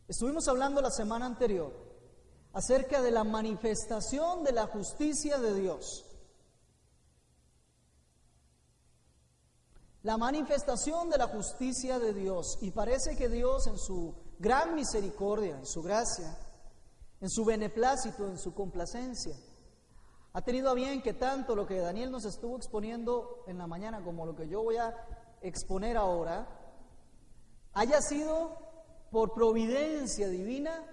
Estuvimos hablando la semana anterior acerca de la manifestación de la justicia de Dios. La manifestación de la justicia de Dios. Y parece que Dios, en su gran misericordia, en su gracia, en su beneplácito, en su complacencia, ha tenido a bien que tanto lo que Daniel nos estuvo exponiendo en la mañana como lo que yo voy a exponer ahora, haya sido por providencia divina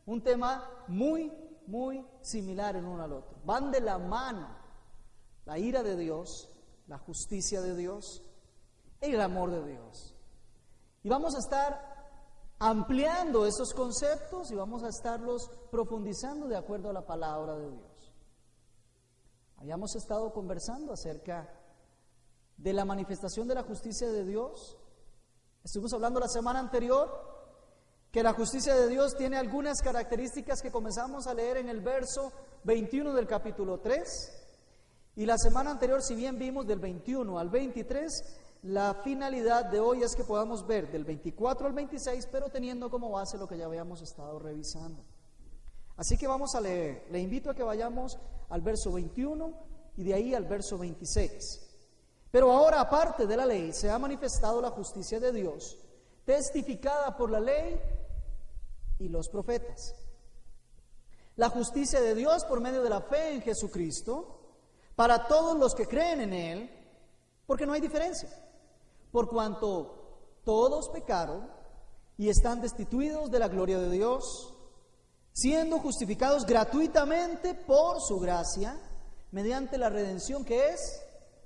un tema muy similar el uno al otro. Van de la mano la ira de Dios, la justicia de Dios y el amor de Dios. Y vamos a estar ampliando esos conceptos y vamos a estarlos profundizando de acuerdo a la palabra de Dios. Habíamos estado conversando acerca de la manifestación de la justicia de Dios. Estuvimos hablando la semana anterior que la justicia de Dios tiene algunas características que comenzamos a leer en el verso 21 del capítulo 3. Y la semana anterior, si bien vimos del 21 al 23, la finalidad de hoy es que podamos ver del 24 al 26, pero teniendo como base lo que ya habíamos estado revisando. Así que vamos a leer. Le invito a que vayamos al verso 21 y de ahí al verso 26. Pero ahora, aparte de la ley, se ha manifestado la justicia de Dios, testificada por la ley y los profetas. La justicia de Dios por medio de la fe en Jesucristo, para todos los que creen en Él, porque no hay diferencia, por cuanto todos pecaron y están destituidos de la gloria de Dios, siendo justificados gratuitamente por su gracia, mediante la redención que es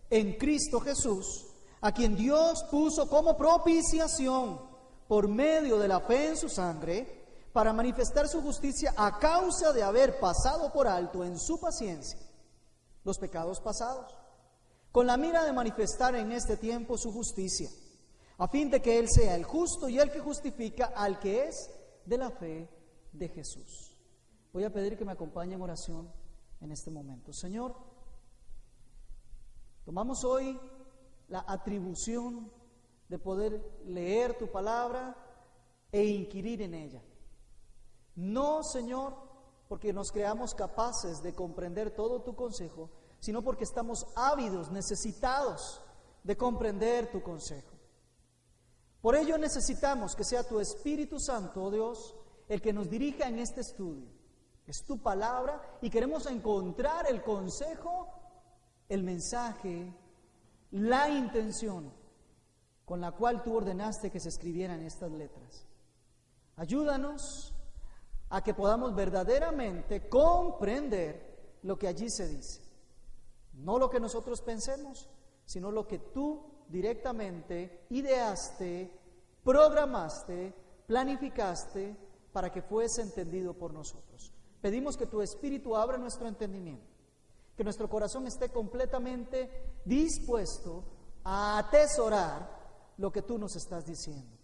en Cristo Jesús, a quien Dios puso como propiciación por medio de la fe en su sangre, para manifestar su justicia a causa de haber pasado por alto en su paciencia los pecados pasados, con la mira de manifestar en este tiempo su justicia, a fin de que Él sea el justo y el que justifica al que es de la fe de Jesús. Voy a pedir que me acompañe en oración en este momento. Señor, tomamos hoy la atribución de poder leer tu palabra e inquirir en ella. No, Señor, porque nos creamos capaces de comprender todo tu consejo, sino porque estamos ávidos, necesitados de comprender tu consejo. Por ello necesitamos que sea tu Espíritu Santo, oh Dios, el que nos dirija en este estudio. Es tu palabra y queremos encontrar el consejo, el mensaje, la intención con la cual tú ordenaste que se escribieran estas letras. Ayúdanos a que podamos verdaderamente comprender lo que allí se dice. No lo que nosotros pensemos, sino lo que tú directamente ideaste, programaste, planificaste para que fuese entendido por nosotros. Pedimos que tu Espíritu abra nuestro entendimiento, que nuestro corazón esté completamente dispuesto a atesorar lo que tú nos estás diciendo.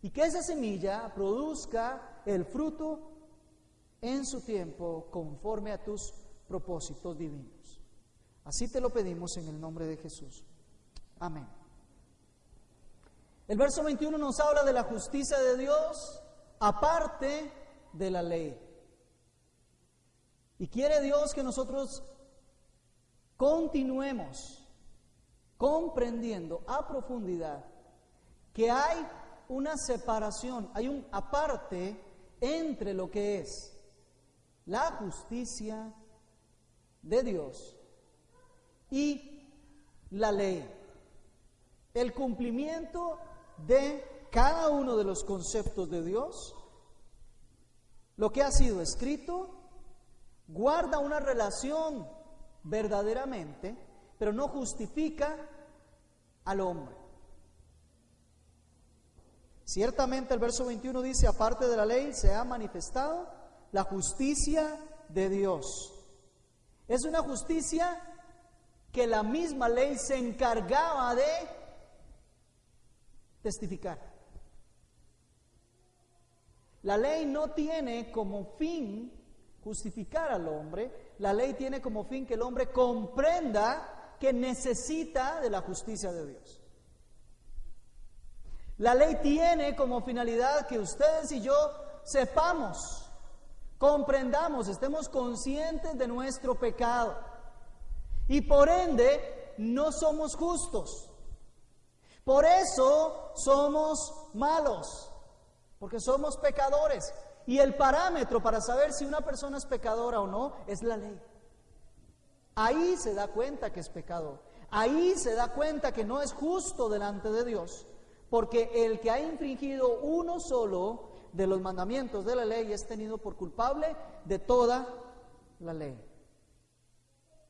Y que esa semilla produzca el fruto en su tiempo conforme a tus propósitos divinos. Así te lo pedimos en el nombre de Jesús. Amén. El verso 21 nos habla de la justicia de Dios aparte de la ley. Y quiere Dios que nosotros continuemos comprendiendo a profundidad que hay una separación, hay un aparte entre lo que es la justicia de Dios y la ley, el cumplimiento de cada uno de los conceptos de Dios. Lo que ha sido escrito guarda una relación verdaderamente, pero no justifica al hombre. Ciertamente el verso 21 dice, aparte de la ley se ha manifestado la justicia de Dios. Es una justicia que la misma ley se encargaba de testificar. La ley no tiene como fin justificar al hombre, la ley tiene como fin que el hombre comprenda que necesita de la justicia de Dios. La ley tiene como finalidad que ustedes y yo sepamos, comprendamos, estemos conscientes de nuestro pecado. Y por ende, no somos justos. Por eso somos malos, porque somos pecadores. Y el parámetro para saber si una persona es pecadora o no es la ley. Ahí se da cuenta que es pecador. Ahí se da cuenta que no es justo delante de Dios, porque el que ha infringido uno solo de los mandamientos de la ley es tenido por culpable de toda la ley.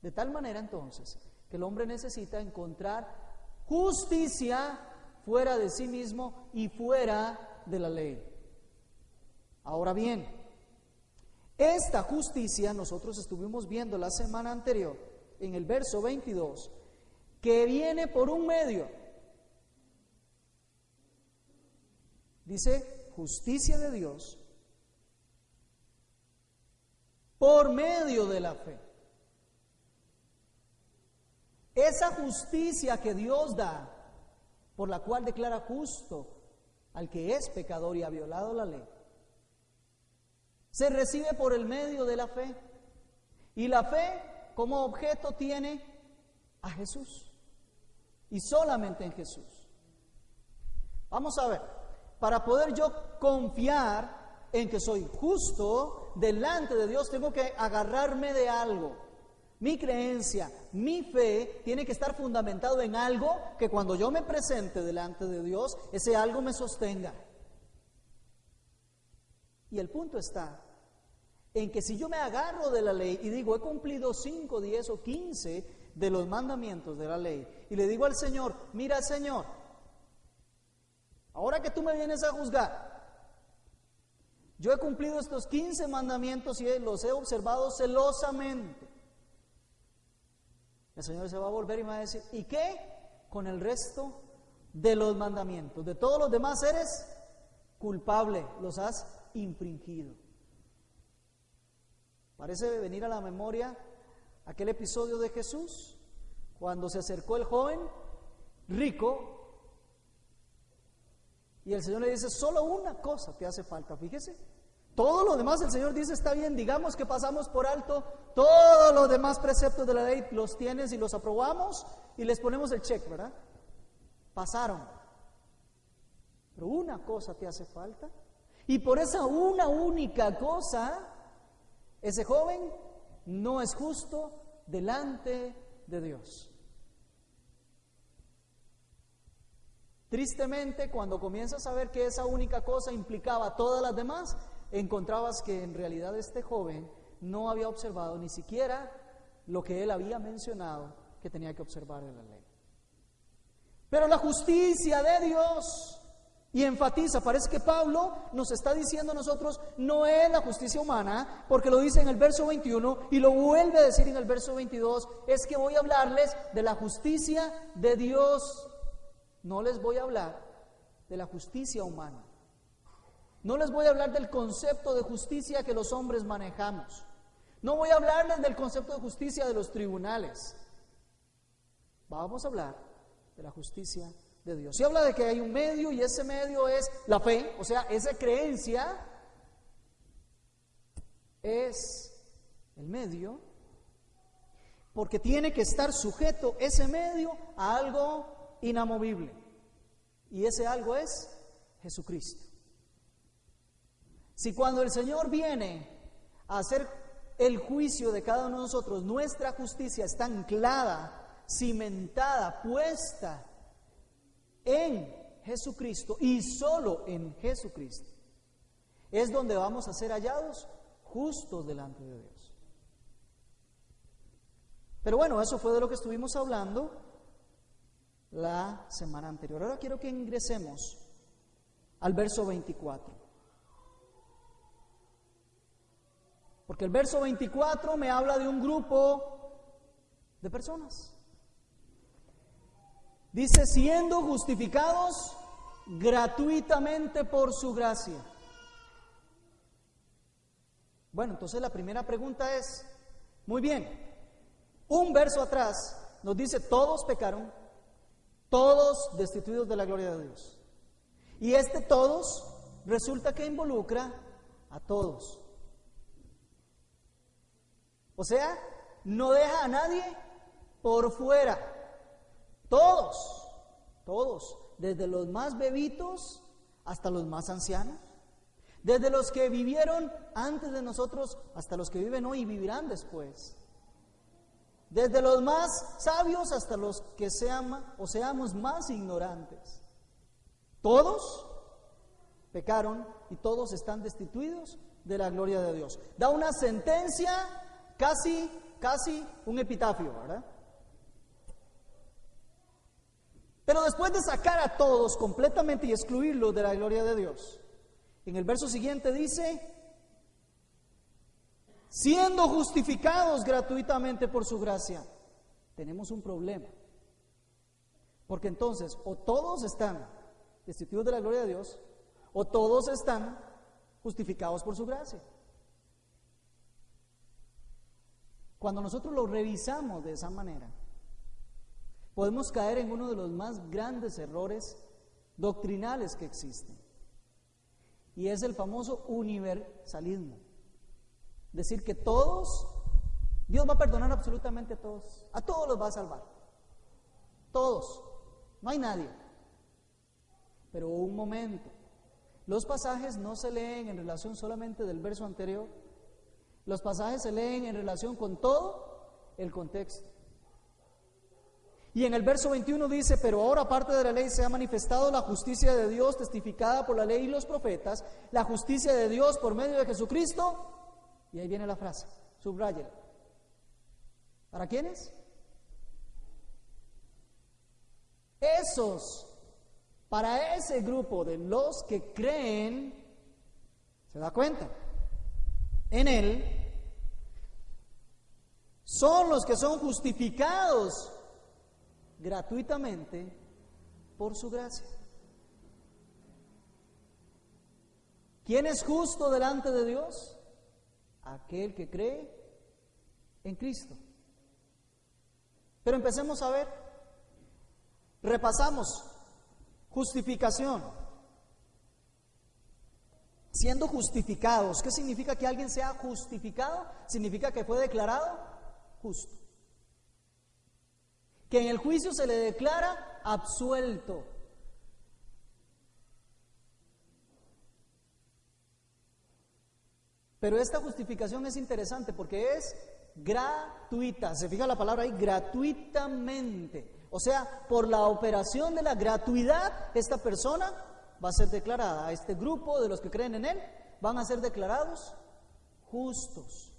De tal manera entonces que el hombre necesita encontrar justicia fuera de sí mismo y fuera de la ley. Ahora bien, esta justicia nosotros estuvimos viendo la semana anterior en el verso 22, que viene por un medio. Dice, justicia de Dios por medio de la fe. Esa justicia que Dios da, por la cual declara justo al que es pecador y ha violado la ley, se recibe por el medio de la fe. Y la fe como objeto tiene a Jesús. Y solamente en Jesús. Vamos a ver, para poder yo confiar en que soy justo delante de Dios, tengo que agarrarme de algo. Mi creencia, mi fe tiene que estar fundamentado en algo que cuando yo me presente delante de Dios, ese algo me sostenga. Y el punto está en que si yo me agarro de la ley y digo, he cumplido 5, 10 o 15 de los mandamientos de la ley, y le digo al Señor, mira Señor, ahora que tú me vienes a juzgar, yo he cumplido estos 15 mandamientos y los he observado celosamente. El Señor se va a volver y me va a decir, ¿y qué con el resto de los mandamientos? De todos los demás eres culpable, los has infringido. Parece venir a la memoria aquel episodio de Jesús, cuando se acercó el joven rico y el Señor le dice, solo una cosa te hace falta, fíjese. Todo lo demás el Señor dice, está bien, digamos que pasamos por alto todos los demás preceptos de la ley, los tienes y los aprobamos y les ponemos el check, ¿verdad? Pasaron. Pero una cosa te hace falta. Y por esa una única cosa, ese joven no es justo delante de Dios. Tristemente, cuando comienzas a ver que esa única cosa implicaba todas las demás, encontrabas que en realidad este joven no había observado ni siquiera lo que él había mencionado que tenía que observar en la ley. Pero la justicia de Dios, y enfatiza, parece que Pablo nos está diciendo a nosotros, no es la justicia humana, porque lo dice en el verso 21 y lo vuelve a decir en el verso 22, es que voy a hablarles de la justicia de Dios. No les voy a hablar de la justicia humana. No les voy a hablar del concepto de justicia que los hombres manejamos. No voy a hablarles del concepto de justicia de los tribunales. Vamos a hablar de la justicia de Dios. Se habla de que hay un medio y ese medio es la fe, o sea, esa creencia es el medio, porque tiene que estar sujeto ese medio a algo inamovible. Y ese algo es Jesucristo. Si cuando el Señor viene a hacer el juicio de cada uno de nosotros, nuestra justicia está anclada, cimentada, puesta en Jesucristo y solo en Jesucristo, es donde vamos a ser hallados justos delante de Dios. Pero bueno, eso fue de lo que estuvimos hablando la semana anterior. Ahora quiero que ingresemos al verso 24. Porque el verso 24 me habla de un grupo de personas. Dice, siendo justificados gratuitamente por su gracia. Bueno, entonces la primera pregunta es, muy bien, un verso atrás nos dice, todos pecaron, todos destituidos de la gloria de Dios. Y todos resulta que involucra a todos. O sea, no deja a nadie por fuera. Todos, desde los más bebitos hasta los más ancianos, desde los que vivieron antes de nosotros hasta los que viven hoy y vivirán después, desde los más sabios hasta los que seamos más ignorantes. Todos pecaron y todos están destituidos de la gloria de Dios. Da una sentencia, casi un epitafio, ¿verdad? Pero después de sacar a todos completamente y excluirlos de la gloria de Dios, en el verso siguiente dice: siendo justificados gratuitamente por su gracia. Tenemos un problema, porque entonces o todos están destituidos de la gloria de Dios, o todos están justificados por su gracia. Cuando nosotros lo revisamos de esa manera, podemos caer en uno de los más grandes errores doctrinales que existen, y es el famoso universalismo. Decir que Dios va a perdonar absolutamente a todos los va a salvar, todos, no hay nadie. Pero un momento, los pasajes no se leen en relación solamente del verso anterior, los pasajes se leen en relación con todo el contexto. Y en el verso 21 dice: pero ahora aparte de la ley se ha manifestado la justicia de Dios testificada por la ley y los profetas, la justicia de Dios por medio de Jesucristo. Y ahí viene la frase, subráyela. ¿Para quiénes? Para ese grupo de los que creen, ¿se da cuenta? En Él, son los que son justificados gratuitamente por su gracia. ¿Quién es justo delante de Dios? Aquel que cree en Cristo. Pero empecemos a ver, repasamos: justificación. Siendo justificados, ¿qué significa que alguien sea justificado? Significa que fue declarado justo, que en el juicio se le declara absuelto. Pero esta justificación es interesante porque es gratuita. Se fija la palabra ahí, gratuitamente. O sea, por la operación de la gratuidad, esta persona va a ser declarada, a este grupo de los que creen en Él, van a ser declarados justos.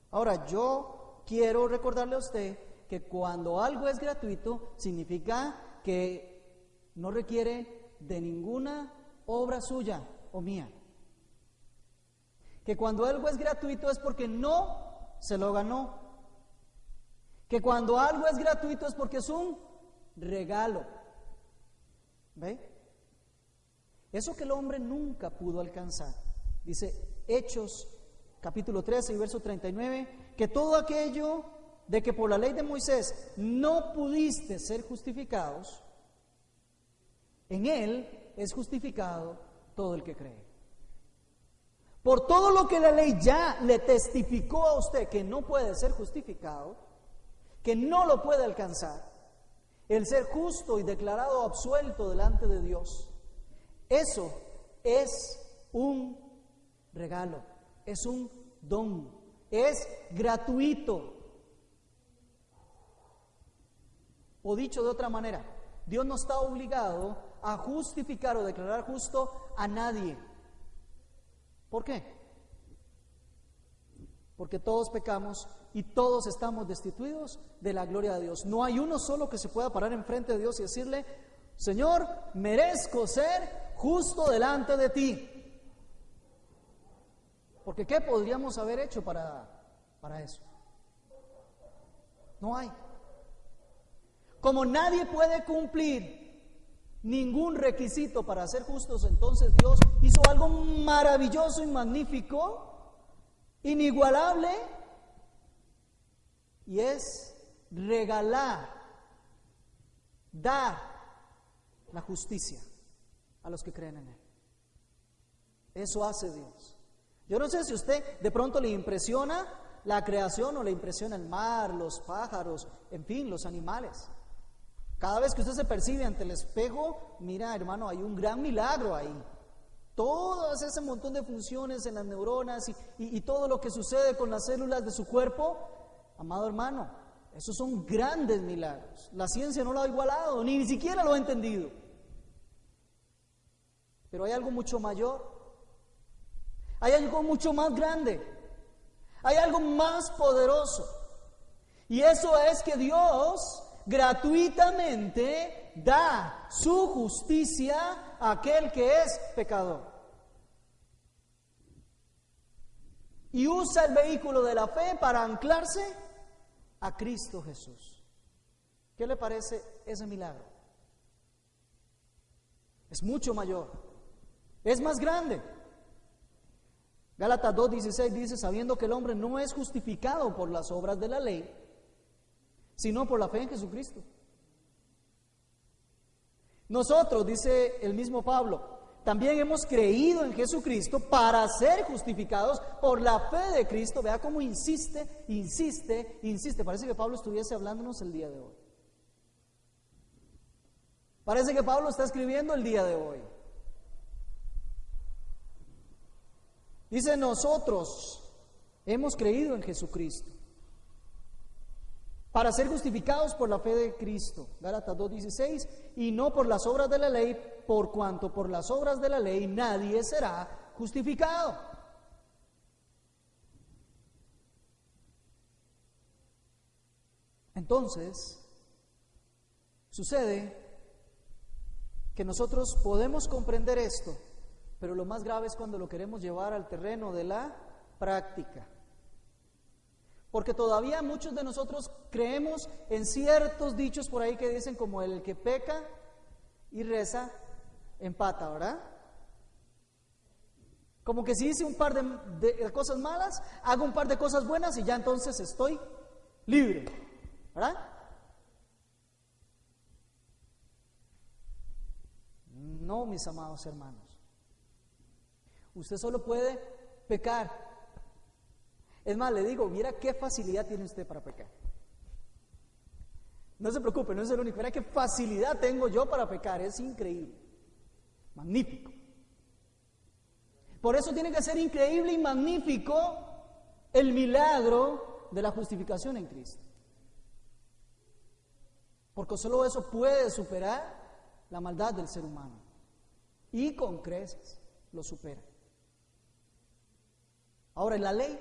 Ahora, yo quiero recordarle a usted que cuando algo es gratuito, significa que no requiere de ninguna obra suya o mía. Que cuando algo es gratuito es porque no se lo ganó. Que cuando algo es gratuito es porque es un regalo. ¿Ve? Eso que el hombre nunca pudo alcanzar. Dice Hechos capítulo 13 y verso 39, que todo aquello de que por la ley de Moisés no pudiste ser justificados, en Él es justificado todo el que cree. Por todo lo que la ley ya le testificó a usted que no puede ser justificado, que no lo puede alcanzar, el ser justo y declarado absuelto delante de Dios, eso es un regalo, es un don, es gratuito. O dicho de otra manera, Dios no está obligado a justificar o declarar justo a nadie. ¿Por qué? Porque todos pecamos y todos estamos destituidos de la gloria de Dios. No hay uno solo que se pueda parar enfrente de Dios y decirle: Señor, merezco ser justo delante de ti. Porque ¿qué podríamos haber hecho para eso? No hay. Como nadie puede cumplir ningún requisito para ser justos, entonces Dios hizo algo maravilloso y magnífico, inigualable, y es regalar, dar la justicia a los que creen en Él. Eso hace Dios. Yo no sé si a usted de pronto le impresiona la creación o le impresiona el mar, los pájaros, en fin, los animales. Cada vez que usted se percibe ante el espejo, mira, hermano, hay un gran milagro ahí. Todo ese montón de funciones en las neuronas y todo lo que sucede con las células de su cuerpo, amado hermano, esos son grandes milagros. La ciencia no lo ha igualado, ni siquiera lo ha entendido. Pero hay algo mucho mayor. Hay algo mucho más grande, hay algo más poderoso, y eso es que Dios gratuitamente da su justicia a aquel que es pecador. Y usa el vehículo de la fe para anclarse a Cristo Jesús. ¿Qué le parece ese milagro? Es mucho mayor, es más grande. Gálatas 2:16 dice, sabiendo que el hombre no es justificado por las obras de la ley, sino por la fe en Jesucristo. Nosotros, dice el mismo Pablo, también hemos creído en Jesucristo para ser justificados por la fe de Cristo. Vea cómo insiste. Parece que Pablo estuviese hablándonos el día de hoy. Parece que Pablo está escribiendo el día de hoy. Dice, nosotros hemos creído en Jesucristo para ser justificados por la fe de Cristo, Gálatas 2:16, y no por las obras de la ley, por cuanto por las obras de la ley nadie será justificado. Entonces, sucede que nosotros podemos comprender esto, pero lo más grave es cuando lo queremos llevar al terreno de la práctica. Porque todavía muchos de nosotros creemos en ciertos dichos por ahí que dicen como el que peca y reza empata, ¿verdad? Como que si hice un par de cosas malas, hago un par de cosas buenas y ya entonces estoy libre, ¿verdad? No, mis amados hermanos. Usted solo puede pecar. Es más, le digo, mira qué facilidad tiene usted para pecar. No se preocupe, no es el único. Mira qué facilidad tengo yo para pecar, es increíble, magnífico. Por eso tiene que ser increíble y magnífico el milagro de la justificación en Cristo. Porque solo eso puede superar la maldad del ser humano. Y con creces lo supera. Ahora, ¿en la ley?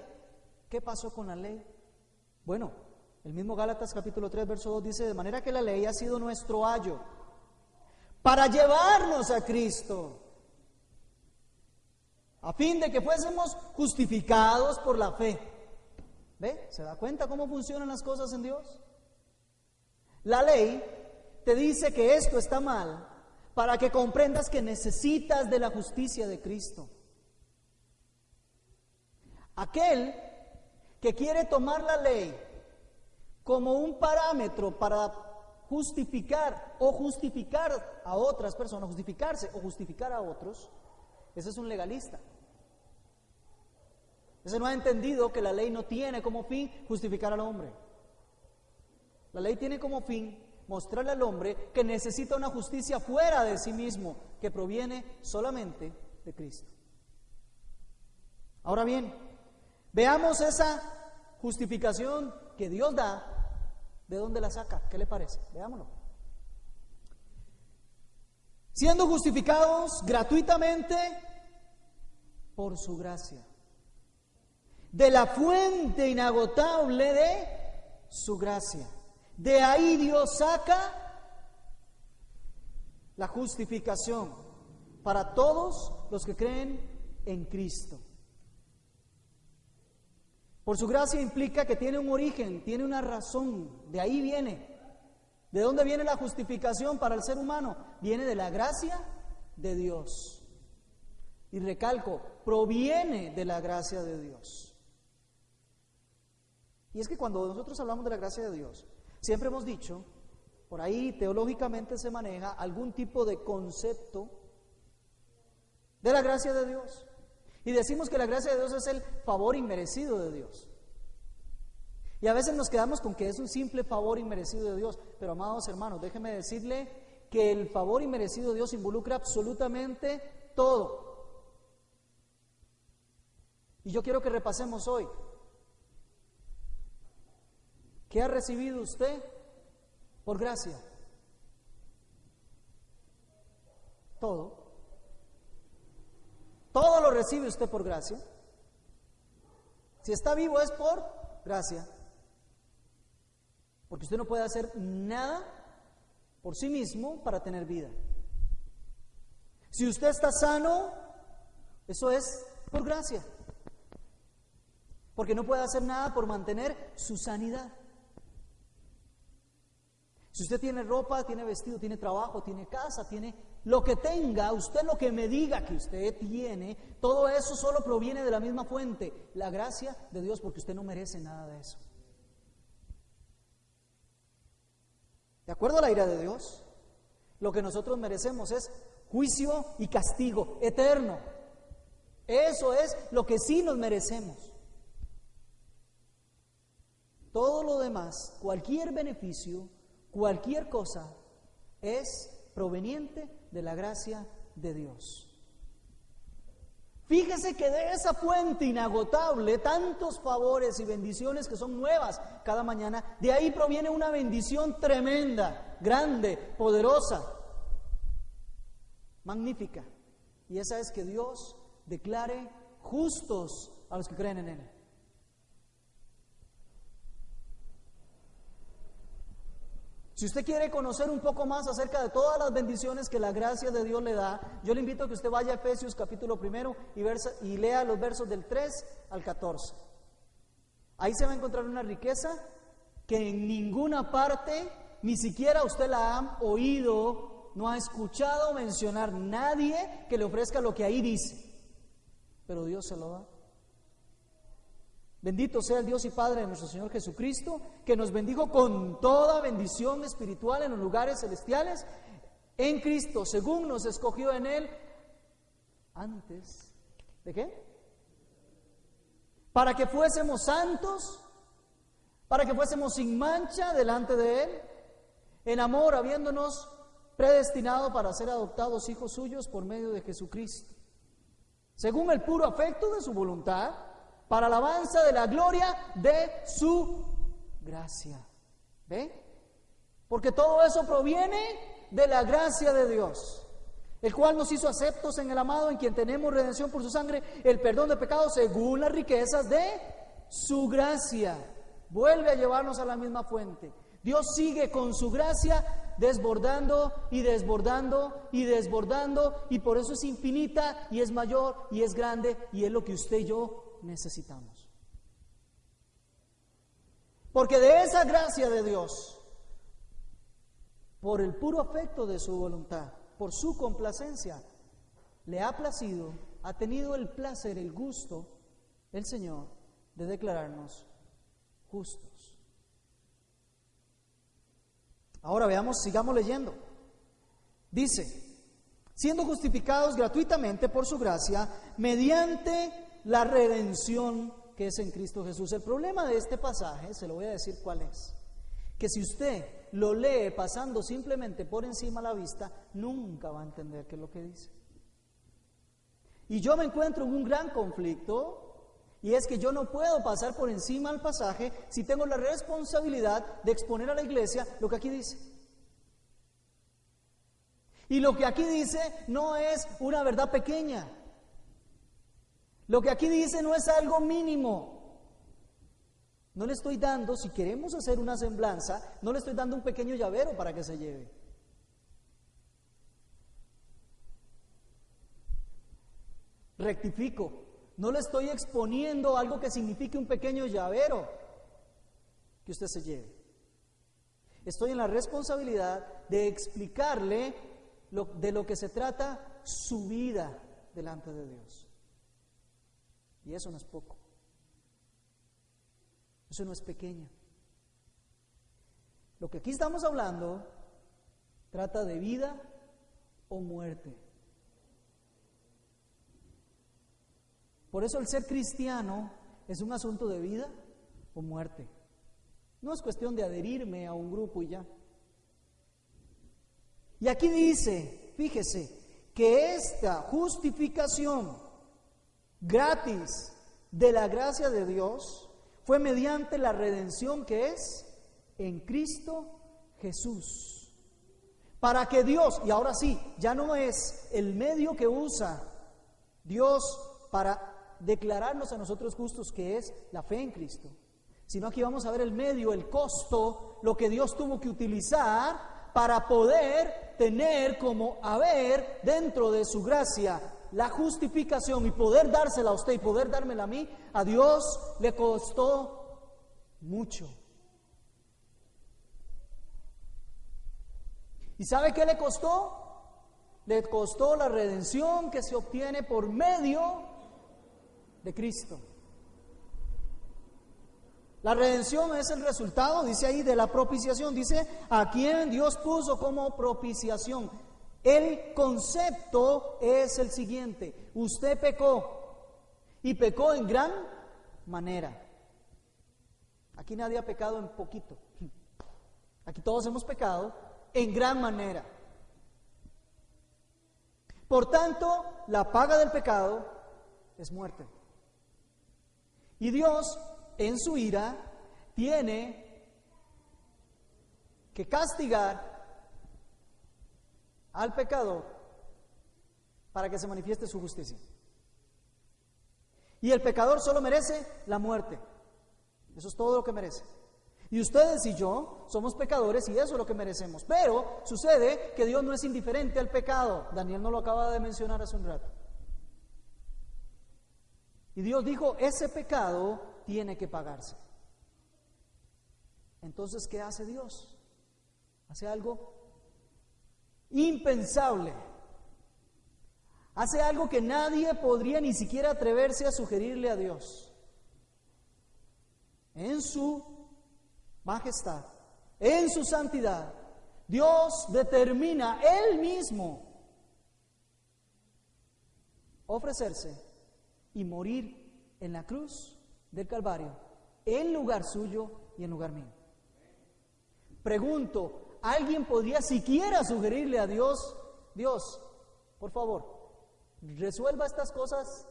¿Qué pasó con la ley? Bueno, el mismo Gálatas capítulo 3, verso 2 dice, de manera que la ley ha sido nuestro ayo para llevarnos a Cristo, a fin de que fuésemos justificados por la fe. ¿Ve? ¿Se da cuenta cómo funcionan las cosas en Dios? La ley te dice que esto está mal para que comprendas que necesitas de la justicia de Cristo. Aquel que quiere tomar la ley como un parámetro para justificar o justificar a otras personas, justificarse o justificar a otros, ese es un legalista. Ese no ha entendido que la ley no tiene como fin justificar al hombre. La ley tiene como fin mostrarle al hombre que necesita una justicia fuera de sí mismo, que proviene solamente de Cristo. Ahora bien, veamos esa justificación que Dios da, ¿de dónde la saca? ¿Qué le parece? Veámoslo. Siendo justificados gratuitamente por su gracia, de la fuente inagotable de su gracia. De ahí Dios saca la justificación para todos los que creen en Cristo. Por su gracia implica que tiene un origen, tiene una razón, de ahí viene. ¿De dónde viene la justificación para el ser humano? Viene de la gracia de Dios. Y recalco, proviene de la gracia de Dios. Y es que cuando nosotros hablamos de la gracia de Dios, siempre hemos dicho, por ahí teológicamente se maneja algún tipo de concepto de la gracia de Dios. Y decimos que la gracia de Dios es el favor inmerecido de Dios. Y a veces nos quedamos con que es un simple favor inmerecido de Dios. Pero amados hermanos, déjeme decirle que el favor inmerecido de Dios involucra absolutamente todo. Y yo quiero que repasemos hoy. ¿Qué ha recibido usted por gracia? Todo. Todo lo recibe usted por gracia. Si está vivo es por gracia. Porque usted no puede hacer nada por sí mismo para tener vida. Si usted está sano, eso es por gracia. Porque no puede hacer nada por mantener su sanidad. Si usted tiene ropa, tiene vestido, tiene trabajo, tiene casa, tiene lo que tenga, usted lo que me diga que usted tiene, todo eso solo proviene de la misma fuente, la gracia de Dios, porque usted no merece nada de eso. De acuerdo a la ira de Dios, lo que nosotros merecemos es juicio y castigo eterno. Eso es lo que sí nos merecemos. Todo lo demás, cualquier beneficio, cualquier cosa, es proveniente de la gracia de Dios. Fíjese que de esa fuente inagotable, tantos favores y bendiciones que son nuevas cada mañana, de ahí proviene una bendición tremenda, grande, poderosa, magnífica. Y esa es que Dios declare justos a los que creen en Él. Si usted quiere conocer un poco más acerca de todas las bendiciones que la gracia de Dios le da, yo le invito a que usted vaya a Efesios capítulo 1 y lea los versos del 3 al 14. Ahí se va a encontrar una riqueza que en ninguna parte, ni siquiera usted la ha oído, no ha escuchado mencionar nadie que le ofrezca lo que ahí dice. Pero Dios se lo da. Bendito sea el Dios y Padre de nuestro Señor Jesucristo, que nos bendijo con toda bendición espiritual en los lugares celestiales, en Cristo, según nos escogió en Él antes. ¿De qué? Para que fuésemos santos, para que fuésemos sin mancha delante de Él, en amor, habiéndonos predestinado para ser adoptados hijos suyos por medio de Jesucristo, según el puro afecto de su voluntad, para alabanza de la gloria de su gracia. ¿Ve? Porque todo eso proviene de la gracia de Dios, el cual nos hizo aceptos en el amado, en quien tenemos redención por su sangre, el perdón de pecados según las riquezas de su gracia. Vuelve a llevarnos a la misma fuente. Dios sigue con su gracia desbordando y desbordando y desbordando, y por eso es infinita y es mayor y es grande, y es lo que usted y yo necesitamos. Porque de esa gracia de Dios, por el puro afecto de su voluntad, por su complacencia, le ha placido, ha tenido el placer, el gusto, el Señor, de declararnos justos. Ahora veamos, sigamos leyendo. Dice, siendo justificados gratuitamente por su gracia, mediante la redención que es en Cristo Jesús. El problema de este pasaje, se lo voy a decir cuál es, que si usted lo lee pasando simplemente por encima a la vista, nunca va a entender qué es lo que dice. Y yo me encuentro en un gran conflicto, y es que yo no puedo pasar por encima al pasaje si tengo la responsabilidad de exponer a la iglesia lo que aquí dice. Y lo que aquí dice no es una verdad pequeña. Lo que aquí dice no es algo mínimo. No le estoy dando, si queremos hacer una semblanza, no le estoy dando un pequeño llavero para que se lleve. Rectifico, no le estoy exponiendo algo que signifique un pequeño llavero que usted se lleve. Estoy en la responsabilidad de explicarle de lo que se trata su vida delante de Dios. Y eso no es poco. Eso no es pequeño. Lo que aquí estamos hablando trata de vida o muerte. Por eso el ser cristiano es un asunto de vida o muerte. No es cuestión de adherirme a un grupo y ya. Y aquí dice, fíjese, que esta justificación gratis de la gracia de Dios fue mediante la redención que es en Cristo Jesús. Para que Dios, y ahora sí, ya no es el medio que usa Dios para declararnos a nosotros justos, que es la fe en Cristo, sino aquí vamos a ver el medio, el costo, lo que Dios tuvo que utilizar para poder tener como haber dentro de su gracia la justificación y poder dársela a usted y poder dármela a mí. A Dios le costó mucho. ¿Y sabe qué le costó? Le costó la redención que se obtiene por medio de Cristo. La redención es el resultado, dice ahí, de la propiciación. Dice, a quien Dios puso como propiciación. El concepto es el siguiente: usted pecó, y pecó en gran manera. Aquí nadie ha pecado en poquito. Aquí todos hemos pecado en gran manera. Por tanto, la paga del pecado es muerte. Y Dios, en su ira, tiene que castigar al pecador para que se manifieste su justicia. Y el pecador solo merece la muerte. Eso es todo lo que merece. Y ustedes y yo somos pecadores y eso es lo que merecemos. Pero sucede que Dios no es indiferente al pecado. Daniel no lo acaba de mencionar hace un rato. Y Dios dijo, ese pecado tiene que pagarse. Entonces, ¿qué hace Dios? Hace algo impensable. Hace algo que nadie podría ni siquiera atreverse a sugerirle a Dios. En su majestad, en su santidad, Dios determina Él mismo ofrecerse y morir en la cruz del Calvario, en lugar suyo y en lugar mío. Pregunto, ¿alguien podría siquiera sugerirle a Dios, Dios, por favor, resuelva estas cosas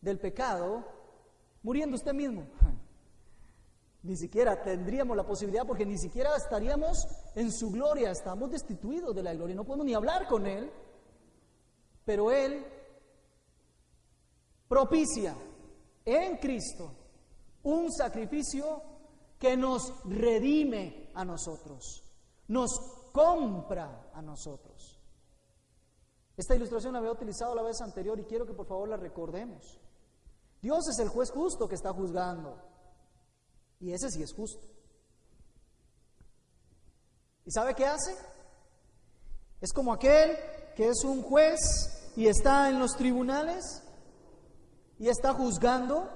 del pecado muriendo usted mismo? Ni siquiera tendríamos la posibilidad, porque ni siquiera estaríamos en su gloria, estamos destituidos de la gloria, no podemos ni hablar con Él, pero Él propicia en Cristo un sacrificio que nos redime a nosotros, nos compra a nosotros. Esta ilustración la había utilizado la vez anterior y quiero que por favor la recordemos. Dios es el juez justo que está juzgando, y ese sí es justo. ¿Y sabe qué hace? Es como aquel que es un juez y está en los tribunales y está juzgando,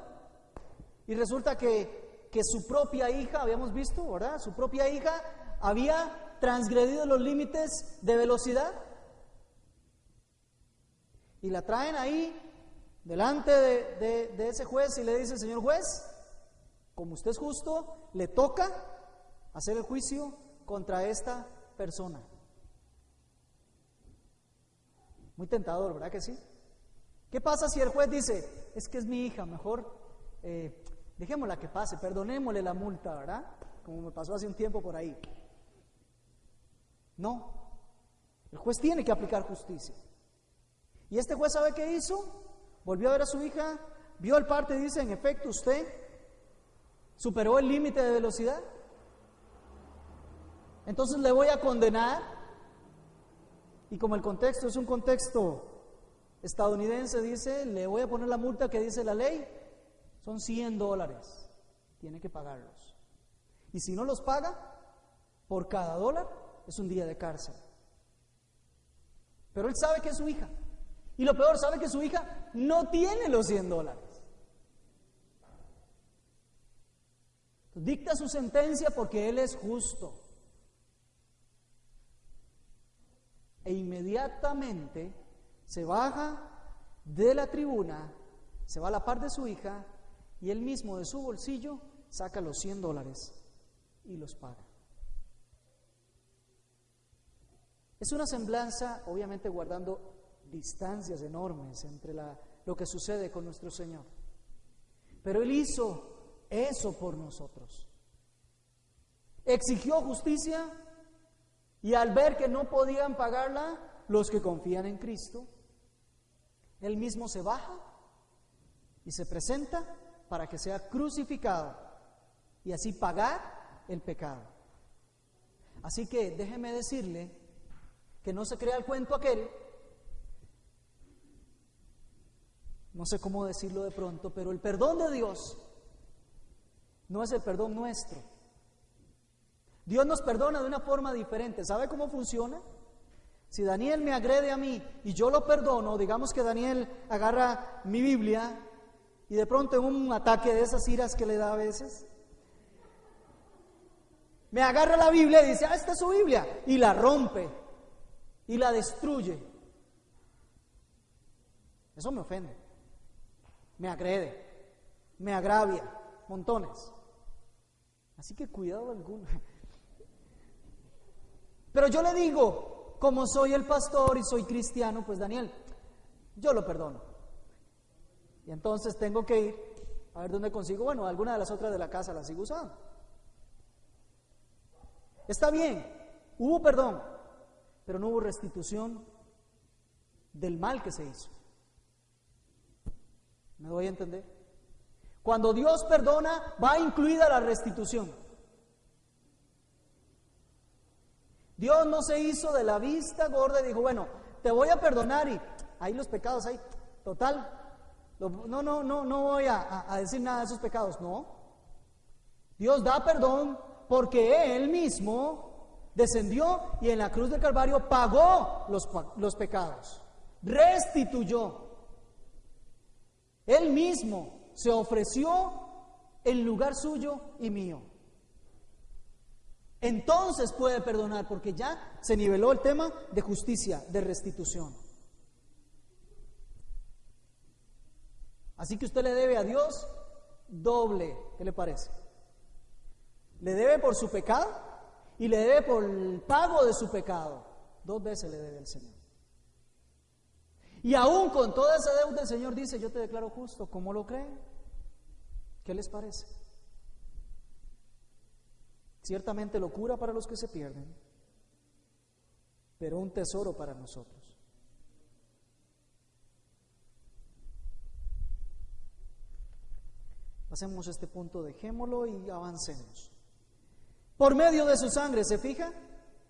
y resulta que su propia hija, habíamos visto, ¿verdad? Su propia hija había transgredido los límites de velocidad. Y la traen ahí delante de ese juez y le dice, señor juez, como usted es justo, le toca hacer el juicio contra esta persona. Muy tentador, ¿verdad que sí? ¿Qué pasa si el juez dice, es que es mi hija, mejor dejémosla que pase, perdonémosle la multa, ¿verdad? Como me pasó hace un tiempo por ahí. No, el juez tiene que aplicar justicia. Y este juez, ¿sabe qué hizo? Volvió a ver a su hija, vio el parte y dice, en efecto, usted superó el límite de velocidad, entonces le voy a condenar. Y como el contexto es un contexto estadounidense, dice, le voy a poner la multa que dice la ley, son $100, tiene que pagarlos. Y si no los paga, por cada $1 es un día de cárcel. Pero él sabe que es su hija. Y lo peor, sabe que su hija no tiene los $100. Dicta su sentencia porque él es justo. E inmediatamente se baja de la tribuna, se va a la par de su hija y él mismo de su bolsillo saca los $100 y los paga. Es una semblanza, obviamente guardando distancias enormes entre lo que sucede con nuestro Señor. Pero Él hizo eso por nosotros. Exigió justicia y al ver que no podían pagarla los que confían en Cristo, Él mismo se baja y se presenta para que sea crucificado y así pagar el pecado. Así que déjeme decirle que no se crea el cuento aquel, no sé cómo decirlo de pronto, pero el perdón de Dios no es el perdón nuestro. Dios nos perdona de una forma diferente. ¿Sabe cómo funciona? Si Daniel me agrede a mí y yo lo perdono, digamos que Daniel agarra mi Biblia y de pronto en un ataque de esas iras que le da a veces, me agarra la Biblia y dice, esta es su Biblia, y la rompe y la destruye. Eso me ofende, me agrede, me agravia, montones. Así que cuidado alguno. Pero yo le digo, como soy el pastor y soy cristiano, pues Daniel, yo lo perdono. Y entonces tengo que ir a ver dónde consigo, bueno, alguna de las otras de la casa las sigo usando. Está bien, hubo perdón, pero no hubo restitución del mal que se hizo. ¿Me doy a entender? Cuando Dios perdona, va incluida la restitución. Dios no se hizo de la vista gorda y dijo, bueno, te voy a perdonar y ahí los pecados, ahí, total, no voy a decir nada de esos pecados, no. Dios da perdón porque Él mismo descendió y en la cruz del Calvario pagó los pecados, restituyó. Él mismo se ofreció en lugar suyo y mío. Entonces puede perdonar porque ya se niveló el tema de justicia, de restitución. Así que usted le debe a Dios doble, ¿qué le parece? Le debe por su pecado y le debe por el pago de su pecado. 2 veces le debe al Señor. Y aún con toda esa deuda el Señor dice, yo te declaro justo. ¿Cómo lo creen? ¿Qué les parece? Ciertamente locura para los que se pierden, pero un tesoro para nosotros. Hacemos este punto, dejémoslo y avancemos. Por medio de su sangre, ¿se fija?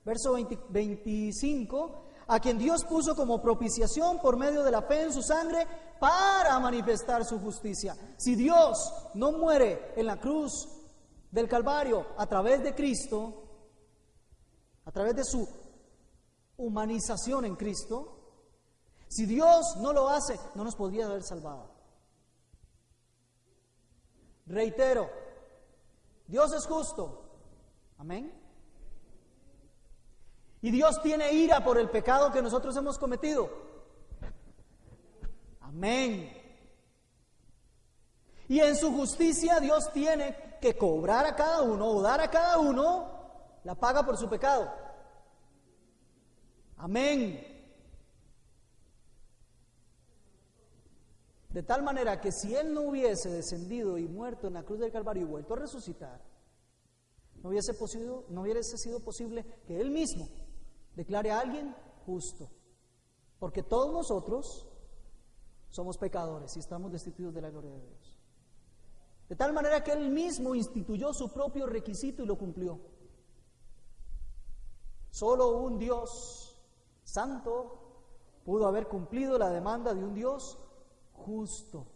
Verso 25, a quien Dios puso como propiciación por medio de la fe en su sangre para manifestar su justicia. Si Dios no muere en la cruz del Calvario a través de Cristo, a través de su humanización en Cristo, si Dios no lo hace, no nos podría haber salvado. Reitero, Dios es justo. Amén. Y Dios tiene ira por el pecado que nosotros hemos cometido. Amén. Y en su justicia Dios tiene que cobrar a cada uno o dar a cada uno la paga por su pecado. Amén. De tal manera que si Él no hubiese descendido y muerto en la cruz del Calvario y vuelto a resucitar, no hubiese sido posible que Él mismo declare a alguien justo. Porque todos nosotros somos pecadores y estamos destituidos de la gloria de Dios. De tal manera que Él mismo instituyó su propio requisito y lo cumplió. Solo un Dios santo pudo haber cumplido la demanda de un Dios justo.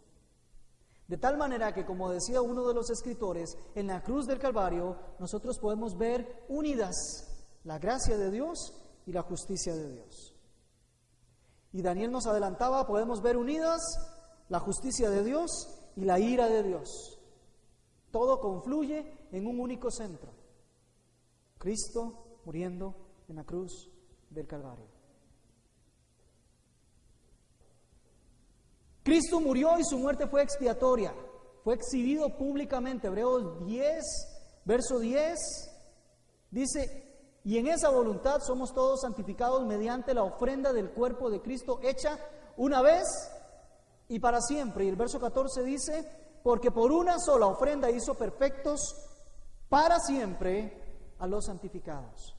De tal manera que, como decía uno de los escritores, en la cruz del Calvario nosotros podemos ver unidas la gracia de Dios y la justicia de Dios. Y Daniel nos adelantaba, podemos ver unidas la justicia de Dios y la ira de Dios. Todo confluye en un único centro: Cristo muriendo en la cruz del Calvario. Cristo murió y su muerte fue expiatoria. Fue exhibido públicamente. Hebreos 10, verso 10, dice: y en esa voluntad somos todos santificados mediante la ofrenda del cuerpo de Cristo, hecha una vez y para siempre. Y el verso 14 dice: porque por una sola ofrenda hizo perfectos para siempre a los santificados.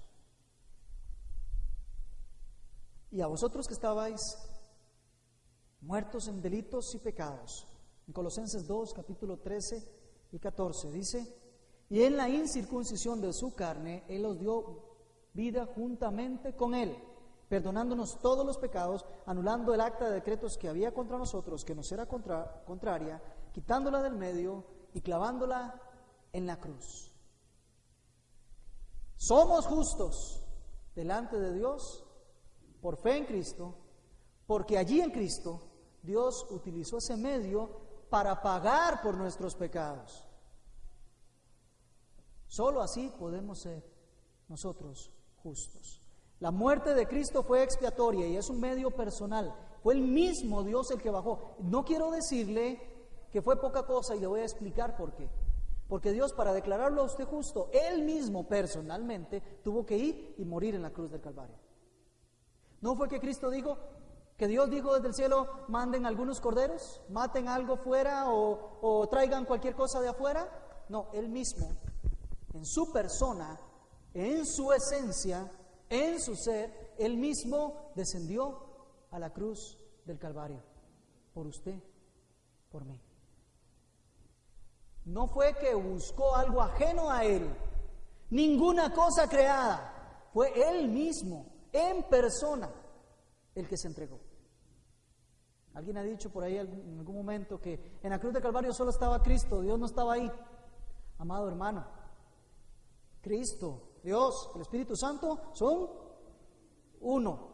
Y a vosotros que estabais muertos en delitos y pecados. En Colosenses 2, capítulo 13 y 14 dice: y en la incircuncisión de su carne, Él os dio vida juntamente con Él, perdonándonos todos los pecados, anulando el acta de decretos que había contra nosotros, que nos era contraria, quitándola del medio y clavándola en la cruz. Somos justos delante de Dios por fe en Cristo, porque allí en Cristo Dios utilizó ese medio para pagar por nuestros pecados. Solo así podemos ser nosotros justos. La muerte de Cristo fue expiatoria y es un medio personal. Fue el mismo Dios el que bajó. No quiero decirle que fue poca cosa y le voy a explicar por qué. Porque Dios, para declararlo a usted justo, Él mismo personalmente tuvo que ir y morir en la cruz del Calvario. ¿No fue que Cristo dijo, que Dios dijo desde el cielo: manden algunos corderos, maten algo fuera o traigan cualquier cosa de afuera? No, Él mismo, en su persona, en su esencia, en su ser, Él mismo descendió a la cruz del Calvario, por usted, por mí. No fue que buscó algo ajeno a Él, ninguna cosa creada, fue Él mismo, en persona, el que se entregó. Alguien ha dicho por ahí en algún momento que en la cruz del Calvario solo estaba Cristo, Dios no estaba ahí. Amado hermano, Cristo, Dios, el Espíritu Santo son uno.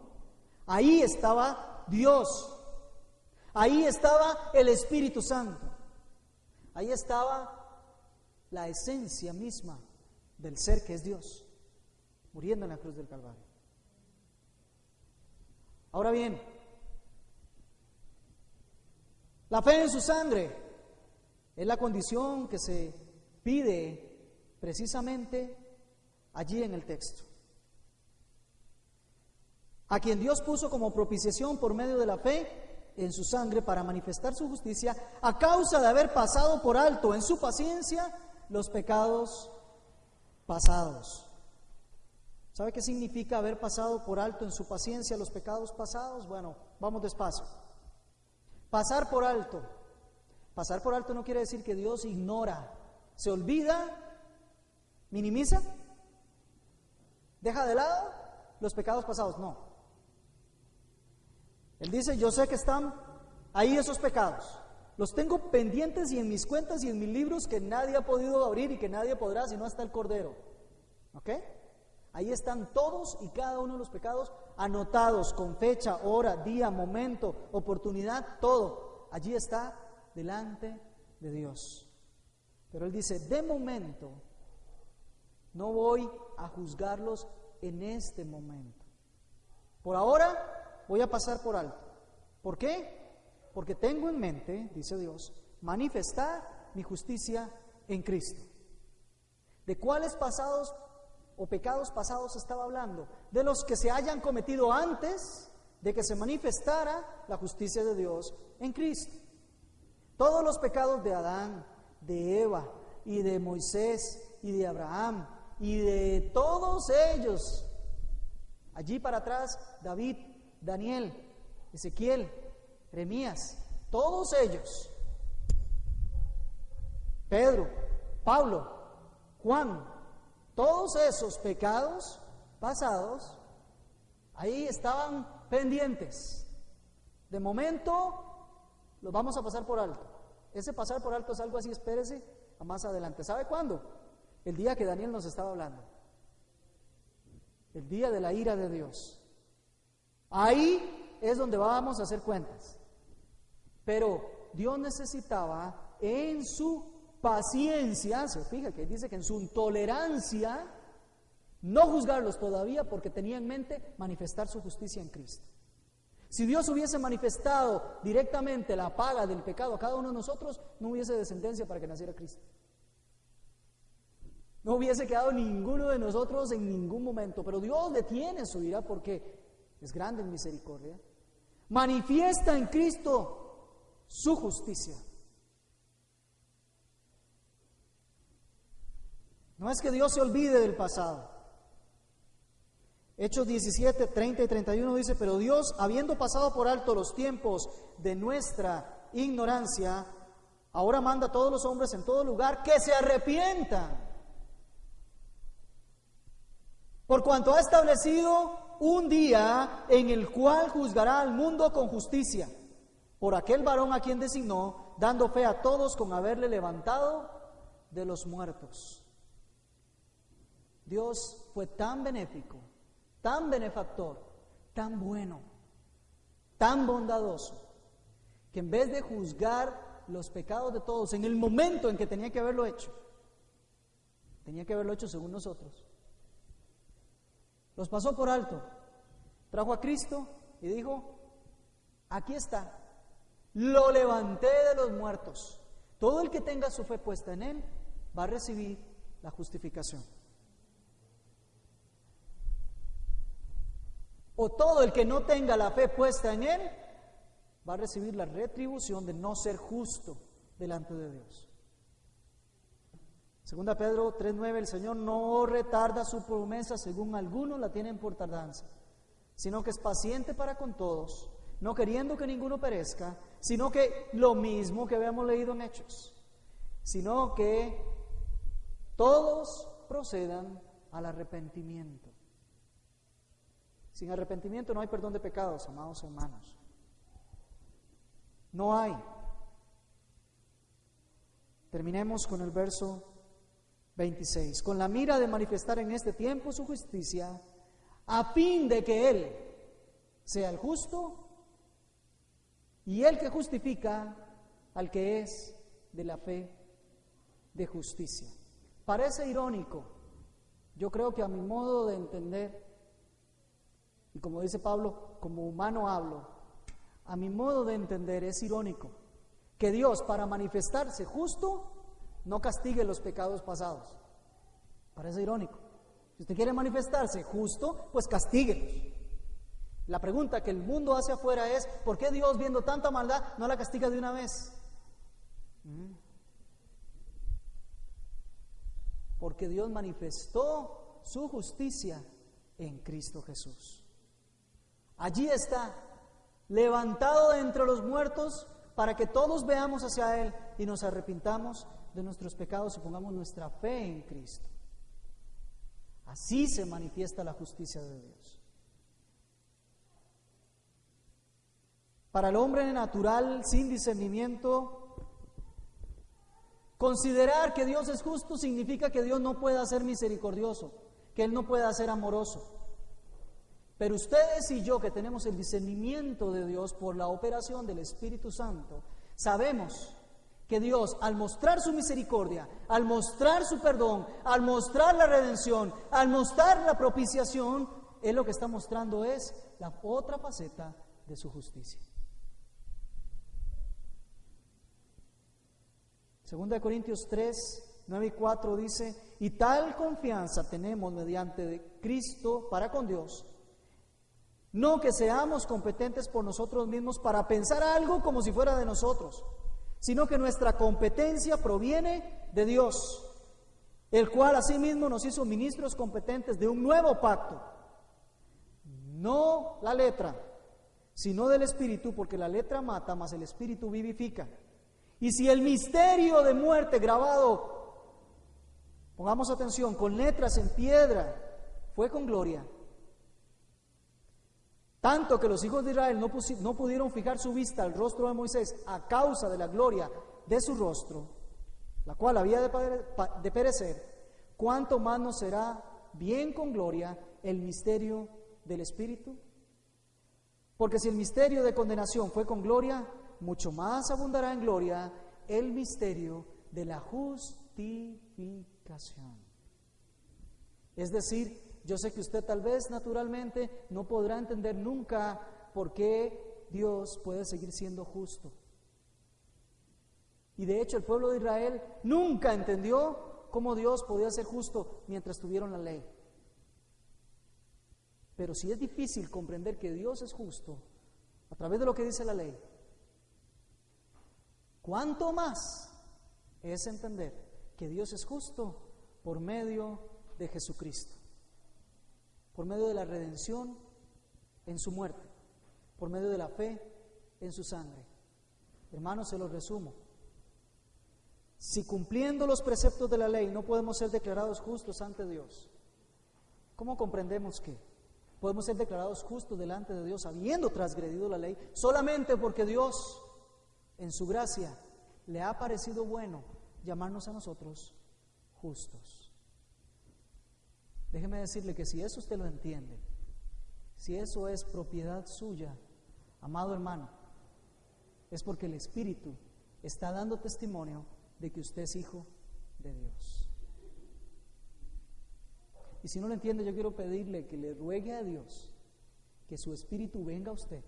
Ahí estaba Dios, ahí estaba el Espíritu Santo, ahí estaba la esencia misma del ser que es Dios, muriendo en la cruz del Calvario. Ahora bien, la fe en su sangre es la condición que se pide precisamente allí en el texto. A quien Dios puso como propiciación por medio de la fe en su sangre para manifestar su justicia, a causa de haber pasado por alto en su paciencia los pecados pasados. ¿Sabe qué significa haber pasado por alto en su paciencia los pecados pasados? Bueno, vamos despacio. Pasar por alto. Pasar por alto no quiere decir que Dios ignora, se olvida, minimiza, deja de lado los pecados pasados. No. Él dice: yo sé que están ahí esos pecados, los tengo pendientes y en mis cuentas y en mis libros que nadie ha podido abrir y que nadie podrá sino hasta el Cordero. ¿Ok? Ahí están todos y cada uno de los pecados anotados con fecha, hora, día, momento, oportunidad, todo. Allí está delante de Dios. Pero Él dice: de momento no voy a juzgarlos en este momento. Por ahora voy a pasar por alto. ¿Por qué? Porque tengo en mente, dice Dios, manifestar mi justicia en Cristo. ¿De cuáles pasados o pecados pasados estaba hablando? De los que se hayan cometido antes de que se manifestara la justicia de Dios en Cristo. Todos los pecados de Adán, de Eva y de Moisés y de Abraham y de todos ellos, allí para atrás, David, Daniel, Ezequiel, Jeremías, todos ellos, Pedro, Pablo, Juan, todos esos pecados pasados, ahí estaban pendientes. De momento los vamos a pasar por alto. Ese pasar por alto es algo así, espérese a más adelante. ¿Sabe cuándo? El día que Daniel nos estaba hablando. El día de la ira de Dios. Ahí es donde vamos a hacer cuentas. Pero Dios necesitaba en su paciencia, se fija que dice que en su tolerancia, no juzgarlos todavía porque tenía en mente manifestar su justicia en Cristo. Si Dios hubiese manifestado directamente la paga del pecado a cada uno de nosotros, no hubiese descendencia para que naciera Cristo. No hubiese quedado ninguno de nosotros en ningún momento, pero Dios detiene su ira porque es grande en misericordia. Manifiesta en Cristo su justicia. No es que Dios se olvide del pasado. Hechos 17, 30 y 31 dice, pero Dios, habiendo pasado por alto los tiempos de nuestra ignorancia, ahora manda a todos los hombres en todo lugar que se arrepientan. Por cuanto ha establecido un día en el cual juzgará al mundo con justicia, por aquel varón a quien designó, dando fe a todos con haberle levantado de los muertos. Dios fue tan benéfico, tan benefactor, tan bueno, tan bondadoso, que en vez de juzgar los pecados de todos en el momento en que tenía que haberlo hecho según nosotros, los pasó por alto, trajo a Cristo y dijo, aquí está, lo levanté de los muertos. Todo el que tenga su fe puesta en Él va a recibir la justificación. O todo el que no tenga la fe puesta en Él va a recibir la retribución de no ser justo delante de Dios. Segunda Pedro 3:9, el Señor no retarda su promesa según algunos la tienen por tardanza, sino que es paciente para con todos, no queriendo que ninguno perezca, sino que lo mismo que habíamos leído en Hechos, sino que todos procedan al arrepentimiento. Sin arrepentimiento no hay perdón de pecados, amados hermanos. No hay. Terminemos con el verso 26. Con la mira de manifestar en este tiempo su justicia, a fin de que Él sea el justo y el que justifica al que es de la fe de justicia. Parece irónico. Yo creo que a mi modo de entender, y como dice Pablo, como humano hablo, a mi modo de entender es irónico que Dios, para manifestarse justo, no castigue los pecados pasados. Parece irónico. Si usted quiere manifestarse justo, pues castíguelos. La pregunta que el mundo hace afuera es, ¿por qué Dios, viendo tanta maldad, no la castiga de una vez? Porque Dios manifestó su justicia en Cristo Jesús. Allí está, levantado de entre los muertos, para que todos veamos hacia Él y nos arrepintamos de nuestros pecados y pongamos nuestra fe en Cristo. Así se manifiesta la justicia de Dios. Para el hombre natural, sin discernimiento, considerar que Dios es justo significa que Dios no pueda ser misericordioso, que Él no pueda ser amoroso. Pero ustedes y yo, que tenemos el discernimiento de Dios por la operación del Espíritu Santo, sabemos que Dios, al mostrar su misericordia, al mostrar su perdón, al mostrar la redención, al mostrar la propiciación, Él lo que está mostrando es la otra faceta de su justicia. Segunda de Corintios 3, 9 y 4 dice, y tal confianza tenemos mediante de Cristo para con Dios, no que seamos competentes por nosotros mismos para pensar algo como si fuera de nosotros, sino que nuestra competencia proviene de Dios, el cual asimismo nos hizo ministros competentes de un nuevo pacto, no la letra, sino del Espíritu, porque la letra mata, mas el Espíritu vivifica. Y si el misterio de muerte grabado, pongamos atención, con letras en piedra, fue con gloria, tanto que los hijos de Israel no pudieron fijar su vista al rostro de Moisés a causa de la gloria de su rostro, la cual había de perecer, ¿cuánto más nos será bien con gloria el misterio del Espíritu? Porque si el misterio de condenación fue con gloria, mucho más abundará en gloria el misterio de la justificación. Es decir, yo sé que usted tal vez naturalmente no podrá entender nunca por qué Dios puede seguir siendo justo. Y de hecho el pueblo de Israel nunca entendió cómo Dios podía ser justo mientras tuvieron la ley. Pero si es difícil comprender que Dios es justo a través de lo que dice la ley, ¿cuánto más es entender que Dios es justo por medio de Jesucristo? Por medio de la redención en su muerte, por medio de la fe en su sangre. Hermanos, se los resumo. Si cumpliendo los preceptos de la ley no podemos ser declarados justos ante Dios, ¿cómo comprendemos que podemos ser declarados justos delante de Dios habiendo transgredido la ley solamente porque Dios, en su gracia, le ha parecido bueno llamarnos a nosotros justos? Déjeme decirle que si eso usted lo entiende, si eso es propiedad suya, amado hermano, es porque el Espíritu está dando testimonio de que usted es hijo de Dios. Y si no lo entiende, yo quiero pedirle que le ruegue a Dios que su Espíritu venga a usted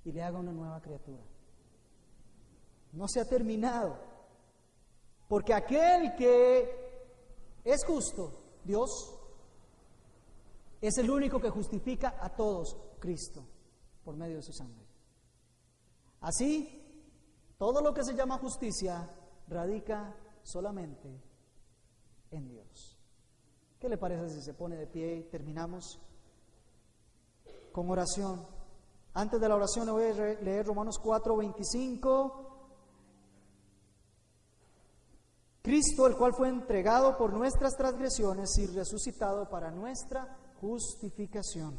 y le haga una nueva criatura. No se ha terminado, porque aquel que es justo, Dios, es el único que justifica a todos, Cristo, por medio de su sangre. Así, todo lo que se llama justicia radica solamente en Dios. ¿Qué le parece si se pone de pie y terminamos con oración? Antes de la oración le voy a leer Romanos 4:25. Cristo, el cual fue entregado por nuestras transgresiones y resucitado para nuestra justificación.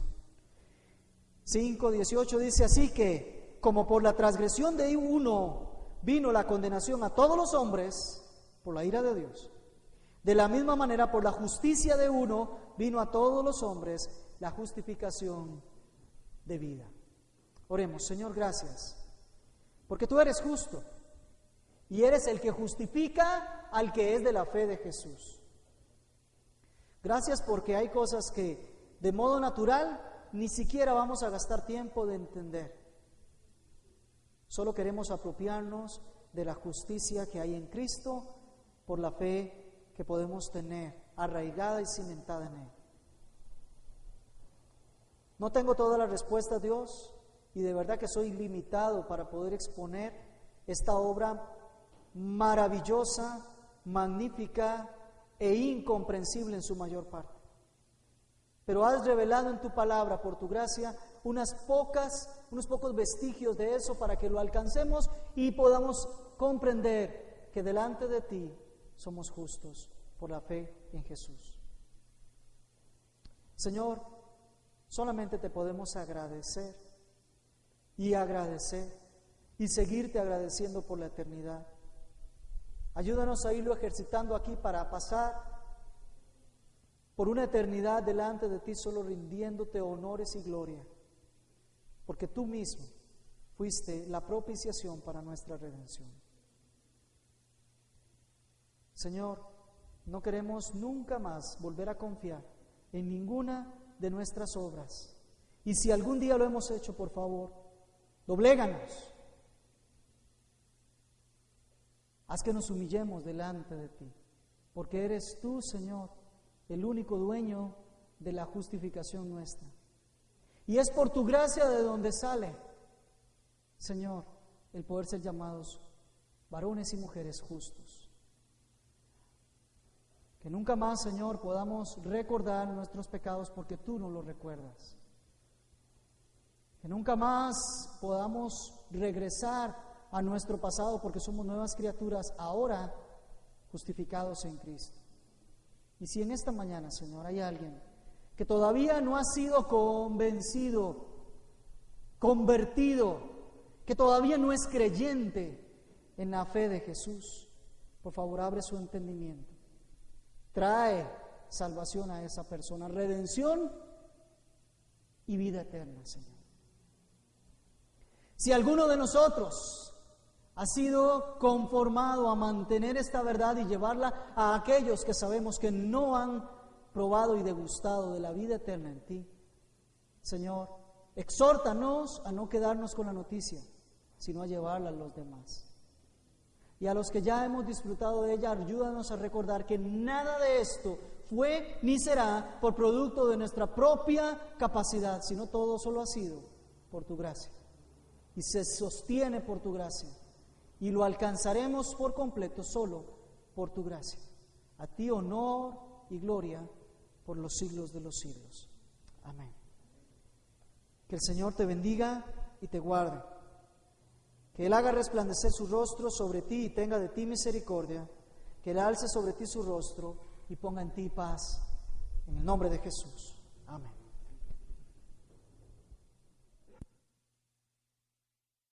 5:18 dice: así que, como por la transgresión de uno vino la condenación a todos los hombres, por la ira de Dios, de la misma manera por la justicia de uno vino a todos los hombres la justificación de vida. Oremos. Señor, gracias, porque tú eres justo y eres el que justifica al que es de la fe de Jesús. Gracias porque hay cosas que de modo natural ni siquiera vamos a gastar tiempo de entender. Solo queremos apropiarnos de la justicia que hay en Cristo por la fe que podemos tener arraigada y cimentada en Él. No tengo todas las respuestas, Dios, y de verdad que soy limitado para poder exponer esta obra maravillosa, magnífica e incomprensible en su mayor parte. Pero has revelado en tu palabra, por tu gracia, unos pocos vestigios de eso para que lo alcancemos y podamos comprender que delante de ti somos justos por la fe en Jesús. Señor, solamente te podemos agradecer y seguirte agradeciendo por la eternidad. Ayúdanos a irlo ejercitando aquí para pasar por una eternidad delante de ti solo rindiéndote honores y gloria, porque tú mismo fuiste la propiciación para nuestra redención. Señor, no queremos nunca más volver a confiar en ninguna de nuestras obras. Y si algún día lo hemos hecho, por favor, dobléganos. Haz que nos humillemos delante de ti, porque eres tú, Señor, el único dueño de la justificación nuestra. Y es por tu gracia de donde sale, Señor, el poder ser llamados varones y mujeres justos. Que nunca más, Señor, podamos recordar nuestros pecados porque tú nos los recuerdas. Que nunca más podamos regresar a nuestro pasado porque somos nuevas criaturas ahora justificados en Cristo. Y si en esta mañana, Señor, hay alguien que todavía no ha sido convencido, convertido, que todavía no es creyente en la fe de Jesús, por favor, abre su entendimiento. Trae salvación a esa persona, redención y vida eterna, Señor. Si alguno de nosotros ha sido conformado a mantener esta verdad y llevarla a aquellos que sabemos que no han probado y degustado de la vida eterna en ti, Señor, Exhórtanos a no quedarnos con la noticia, sino a llevarla a los demás. Y a los que ya hemos disfrutado de ella, ayúdanos a recordar que nada de esto fue ni será por producto de nuestra propia capacidad, sino todo solo ha sido por tu gracia. Y se sostiene por tu gracia. Y lo alcanzaremos por completo solo por tu gracia. A ti honor y gloria por los siglos de los siglos. Amén. Que el Señor te bendiga y te guarde. Que Él haga resplandecer su rostro sobre ti y tenga de ti misericordia. Que Él alce sobre ti su rostro y ponga en ti paz. En el nombre de Jesús. Amén.